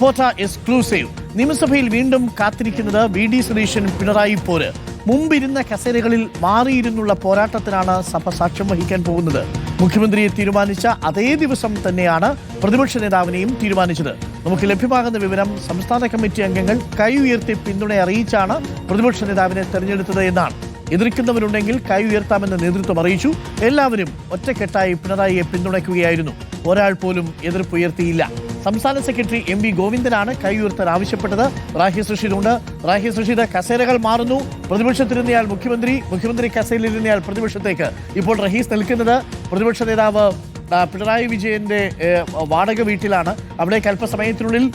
Reporter exclusive. നിയമസഭയിൽ വീണ്ടും കാത്തിരിക്കുന്നത് വി.ഡി. സതീശൻ പിണറായി പോര്. മുമ്പിരുന്ന കസേരകളിൽ മാറിയിരുന്നുള്ള പോരാട്ടത്തിനാണ് സഭ സാക്ഷ്യം വഹിക്കാൻ പോകുന്നത്. മുഖ്യമന്ത്രിയെ തീരുമാനിച്ച അതേ ദിവസം തന്നെയാണ് പ്രതിപക്ഷ നേതാവിനെയും തീരുമാനിച്ചത്. നമുക്ക് ലഭ്യമാകുന്ന വിവരം സംസ്ഥാന കമ്മിറ്റി അംഗങ്ങൾ കൈ ഉയർത്തി പിന്തുണ അറിയിച്ചാണ് പ്രതിപക്ഷ നേതാവിനെ തെരഞ്ഞെടുത്തത് എന്നാണ്. എതിർക്കുന്നവരുണ്ടെങ്കിൽ കൈ ഉയർത്താമെന്ന് നേതൃത്വം അറിയിച്ചു. എല്ലാവരും ഒറ്റക്കെട്ടായി പിണറായിയെ പിന്തുണയ്ക്കുകയായിരുന്നു. ഒരാൾ പോലും എതിർപ്പുയർത്തിയില്ല. സംസ്ഥാന സെക്രട്ടറി എം വി ഗോവിന്ദനാണ് കൈ ഉയർത്താൻ ആവശ്യപ്പെട്ടത്. റാഹിസ് റഷീദുണ്ട്. റാഹിസ് റഷീദ്, കസേരകൾ മാറുന്നു. പ്രതിപക്ഷത്തിരുന്നയാൾ മുഖ്യമന്ത്രി, മുഖ്യമന്ത്രി കസേരയിലിരുന്നയാൾ പ്രതിപക്ഷത്തേക്ക്. ഇപ്പോൾ റഹീസ് നിൽക്കുന്നത് പ്രതിപക്ഷ നേതാവ് പിണറായി വിജയന്റെ വാടക വീട്ടിലാണ്. അവിടേക്ക് അല്പസമയത്തിനുള്ളിൽ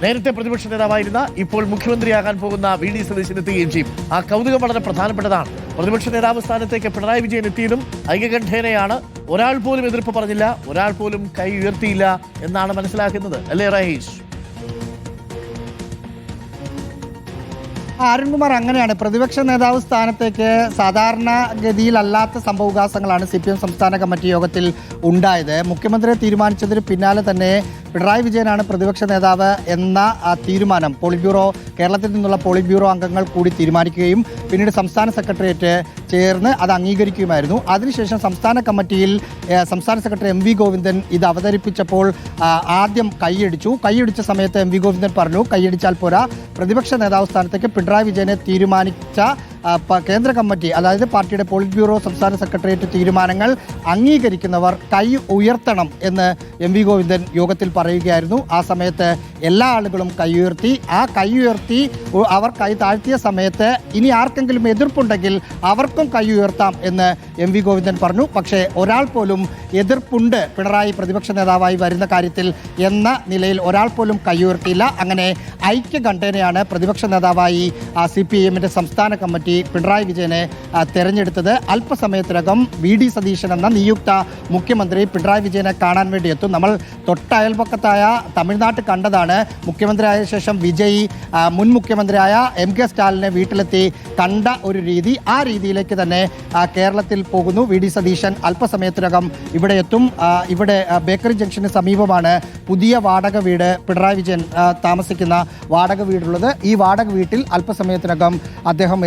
നേരത്തെ പ്രതിപക്ഷ നേതാവായിരുന്ന ഇപ്പോൾ മുഖ്യമന്ത്രിയാകാൻ പോകുന്ന വി.ഡി. സതീശൻ എത്തുകയും ചെയ്യും. ആ കൗതുകം വളരെ പ്രധാനപ്പെട്ടതാണ്. പ്രതിപക്ഷ നേതാവ് സ്ഥാനത്തേക്ക് പിണറായി വിജയൻ എത്തിയതും ഐക്യകണ്ഠേനയാണ്. ഒരാൾ പോലും എതിർപ്പ് പറഞ്ഞില്ല, ഒരാൾ പോലും കൈ ഉയർത്തിയില്ല എന്നാണ് മനസ്സിലാക്കുന്നത്. അല്ലേ റഹീസ്? അരുൺകുമാർ, അങ്ങനെയാണ്. പ്രതിപക്ഷ നേതാവ് സ്ഥാനത്തേക്ക് സാധാരണഗതിയിലല്ലാത്ത സംഭവവികാസങ്ങളാണ് CPM സംസ്ഥാന കമ്മിറ്റി യോഗത്തിൽ ഉണ്ടായത്. മുഖ്യമന്ത്രിയെ തീരുമാനിച്ചതിന് പിന്നാലെ തന്നെ പിണറായി വിജയനാണ് പ്രതിപക്ഷ നേതാവ് എന്ന തീരുമാനം കേരളത്തിൽ നിന്നുള്ള പോളിറ്റ് ബ്യൂറോ അംഗങ്ങൾ കൂടി തീരുമാനിക്കുകയും പിന്നീട് സംസ്ഥാന സെക്രട്ടേറിയറ്റ് ചേർന്ന് അത് അംഗീകരിക്കുകയുമായിരുന്നു. അതിനുശേഷം സംസ്ഥാന കമ്മിറ്റിയിൽ സംസ്ഥാന സെക്രട്ടറി എം വി ഗോവിന്ദൻ ഇത് അവതരിപ്പിച്ചപ്പോൾ ആദ്യം കൈയടിച്ച സമയത്ത് എം വി ഗോവിന്ദൻ പറഞ്ഞു, കൈയടിച്ചാൽ പോരാ, പ്രതിപക്ഷ നേതാവ് സ്ഥാനത്തേക്ക് പിണറായി വിജയനെ തീരുമാനിച്ച കേന്ദ്ര കമ്മിറ്റി, അതായത് പാർട്ടിയുടെ പോളിറ്റ് ബ്യൂറോ സംസ്ഥാന സെക്രട്ടേറിയറ്റ് തീരുമാനങ്ങൾ അംഗീകരിക്കുന്നവർ കൈ ഉയർത്തണം എന്ന് എം വി ഗോവിന്ദൻ യോഗത്തിൽ പറയുകയായിരുന്നു. ആ സമയത്ത് എല്ലാ ആളുകളും കൈ ഉയർത്തി. അവർ കൈ താഴ്ത്തിയ സമയത്ത് ഇനി ആർക്കെങ്കിലും എതിർപ്പുണ്ടെങ്കിൽ അവർക്കും കൈ ഉയർത്താം എന്ന് എം വി ഗോവിന്ദൻ പറഞ്ഞു. പക്ഷേ ഒരാൾ പോലും എതിർപ്പുണ്ട് പിണറായി പ്രതിപക്ഷ നേതാവായി വരുന്ന കാര്യത്തിൽ എന്ന നിലയിൽ ഒരാൾ പോലും കൈ ഉയർത്തിയില്ല. അങ്ങനെ ഐക്യകണ്ഠേനയാണ് പ്രതിപക്ഷ നേതാവായി CPM സംസ്ഥാന കമ്മിറ്റി പിണറായി വിജയനെ തെരഞ്ഞെടുത്തത്. അല്പസമയത്തിനകം വി.ഡി. സതീശൻ എന്ന നിയുക്ത മുഖ്യമന്ത്രി പിണറായി വിജയനെ കാണാൻ വേണ്ടി എത്തും. നമ്മൾ തൊട്ടയൽപക്കത്തായ തമിഴ്നാട്ടിൽ കണ്ടതാണ്. മുഖ്യമന്ത്രിയായ ശേഷം വിജയ് മുൻ മുഖ്യമന്ത്രിയായ MK സ്റ്റാലിനെ വീട്ടിലെത്തി കണ്ട ഒരു രീതി. ആ രീതിയിലേക്ക് തന്നെ കേരളത്തിൽ പോകുന്നു വി.ഡി. സതീശൻ. അല്പസമയത്തിനകം ഇവിടെ എത്തും. ഇവിടെ ബേക്കറി ജംഗ്ഷന് സമീപമാണ് പുതിയ വാടക വീട്, പിണറായി വിജയൻ താമസിക്കുന്ന വാടക വീടുള്ളത്. ഈ വാടക വീട്ടിൽ അല്പസമയത്തിനകം അദ്ദേഹം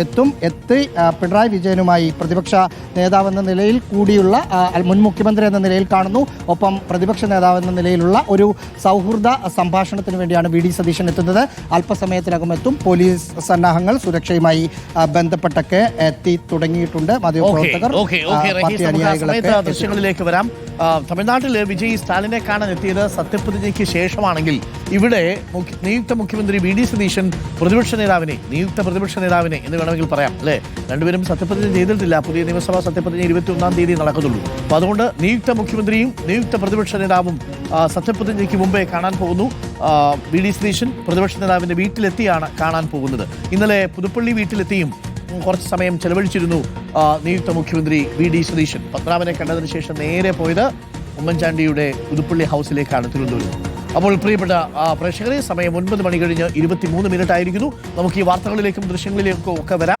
എത്തി പിണറായി വിജയനുമായി പ്രതിപക്ഷ നേതാവ് എന്ന നിലയിൽ കൂടിയുള്ള മുൻ മുഖ്യമന്ത്രി എന്ന നിലയിൽ കാണുന്നു. ഒപ്പം പ്രതിപക്ഷ നേതാവ് എന്ന നിലയിലുള്ള ഒരു സൗഹൃദ സംഭാഷണത്തിന് വേണ്ടിയാണ് വി.ഡി. സതീശൻ എത്തുന്നത്. അല്പസമയത്തിനകം എത്തും. പോലീസ് സന്നാഹങ്ങൾ സുരക്ഷയുമായി ബന്ധപ്പെട്ടൊക്കെ എത്തി തുടങ്ങിയിട്ടുണ്ട്. മാധ്യമപ്രവർത്തകർ, പാർട്ടി അനുയായികളൊക്കെ ദൃശ്യങ്ങളിലേക്ക് വരാം. തമിഴ്നാട്ടിൽ വിജയ് സ്റ്റാലിനെ കാണാൻ എത്തിയത് സത്യപ്രതിജ്ഞയ്ക്ക് ശേഷമാണെങ്കിൽ ഇവിടെ നിയുക്ത മുഖ്യമന്ത്രി വി.ഡി. സതീശൻ നിയുക്ത പ്രതിപക്ഷ നേതാവിനെ എന്ന് വേണമെങ്കിൽ പറയാം, അല്ലേ? രണ്ടുപേരും സത്യപ്രതിജ്ഞ ചെയ്തിട്ടില്ല. പുതിയ നിയമസഭാ സത്യപ്രതിജ്ഞ 21-ാം തീയതി നടക്കുന്നുള്ളൂ. അപ്പോൾ അതുകൊണ്ട് നിയുക്ത മുഖ്യമന്ത്രിയും നിയുക്ത പ്രതിപക്ഷ നേതാവും സത്യപ്രതിജ്ഞയ്ക്ക് മുമ്പേ കാണാൻ പോകുന്നു. വി.ഡി. സതീശൻ പ്രതിപക്ഷ നേതാവിന്റെ വീട്ടിലെത്തിയാണ് കാണാൻ പോകുന്നത്. ഇന്നലെ പുതുപ്പള്ളി വീട്ടിലെത്തിയും കുറച്ച് സമയം ചെലവഴിച്ചിരുന്നു നിയുക്ത മുഖ്യമന്ത്രി വി.ഡി. സതീശൻ. പത്മനാഭനെ കണ്ടതിന് ശേഷം നേരെ പോയത് ഉമ്മൻചാണ്ടിയുടെ പുതുപ്പള്ളി ഹൗസിലേക്കാണ്, തിരുവനന്തപുരം. അപ്പോൾ പ്രിയപ്പെട്ട പ്രേക്ഷകരെ, സമയം 9 മണി കഴിഞ്ഞ് 23 മിനിറ്റ് ആയിരിക്കുന്നു. നമുക്ക് ഈ വാർത്തകളിലേക്കും ദൃശ്യങ്ങളിലേക്കും ഒക്കെ വരാം.